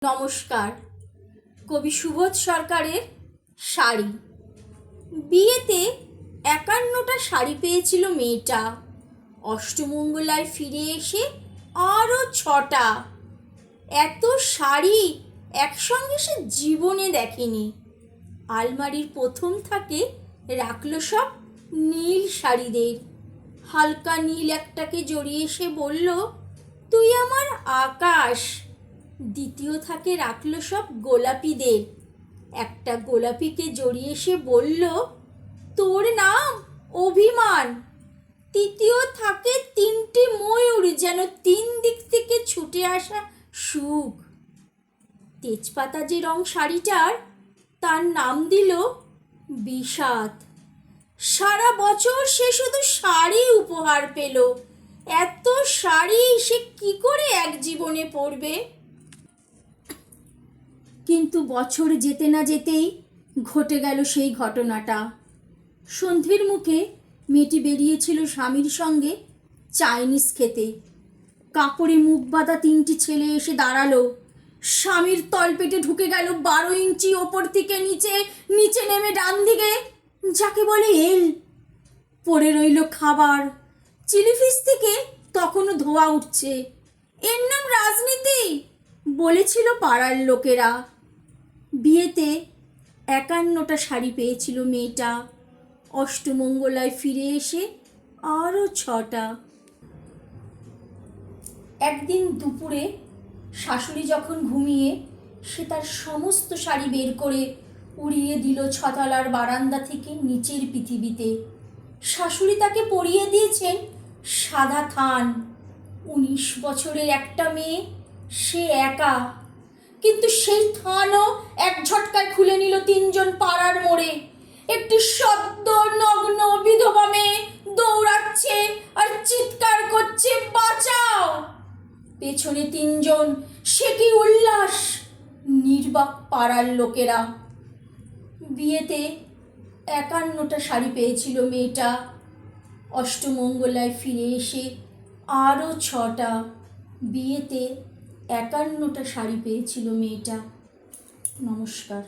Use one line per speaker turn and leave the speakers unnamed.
নমস্কার। কবি সুবোধ সরকারের শাড়ি। বিয়েতে ৫১টা শাড়ি পেয়েছিল মেয়েটা, অষ্টমঙ্গলায় ফিরে এসে আরও ৬টা। এত শাড়ি একসঙ্গে সে জীবনে দেখেনি। আলমারির প্রথম থাকে রাখলো সব নীল শাড়িদের। হালকা নীল একটাকে জড়িয়ে সে বলল, তুই আমার আকাশ। দ্বিতীয় থাকে রাখলো সব গোলাপিদের। একটা গোলাপিকে জড়িয়ে সে বলল, তোর নাম অভিমান। তৃতীয় থাকে ৩টে ময়ূর, যেন ৩ দিক থেকে ছুটে আসা সুখ। তেজপাতা যে রং শাড়িটার, তার নাম দিল বিষাদ। সারা বছর সে শুধু শাড়ি উপহার পেল। এত শাড়ি সে কি করে এক জীবনে পরবে? কিন্তু বছর যেতে না যেতেই ঘটে গেল সেই ঘটনাটা। সন্ধ্যের মুখে মেয়েটি বেরিয়েছিল স্বামীর সঙ্গে চাইনিজ খেতে। কাপড়ে মুখ বাঁধা ৩টি ছেলে এসে দাঁড়ালো। স্বামীর তলপেটে ঢুকে গেল ১২ ইঞ্চি ওপর থেকে নিচে, নিচে নেমে ডান দিকে যাকে বলে এল। পড়ে রইল খাবার। চিলি ফিশ থেকে তখনও ধোয়া উঠছে। এর নাম রাজনীতি বলেছিল পাড়ার লোকেরা। বিয়েতে ৫১টা শাড়ি পেয়েছিল মেয়েটা, অষ্টমঙ্গলায় ফিরে এসে আরও ৬টা। একদিন দুপুরে শাশুড়ি যখন ঘুমিয়ে, সে তার সমস্ত শাড়ি বের করে উড়িয়ে দিল ছতলার বারান্দা থেকে নিচের পৃথিবীতে। শাশুড়ি তাকে পরিয়ে দিয়েছেন সাদা থান। ১৯ বছরের একটা মেয়ে, সে একা। কিন্তু সেই থানও এক ঝটকায় খুলে নিল ৩জন পাড়ার মোড়ে। একটি সদ্য নগ্ন বিধবা মেয়ে দৌড়াচ্ছে আর চিৎকার করছে, বাঁচাও। পেছনে ৩জন, সে কি উল্লাস! নির্বাক পাড়ার লোকেরা। বিয়েতে ৫১টা শাড়ি পেয়েছিল মেয়েটা, অষ্টমঙ্গলায় ফিরে এসে আরও ৬টা। বিয়েতে ৫১টা শাড়ি পেয়েছিল মেয়েটা। নমস্কার।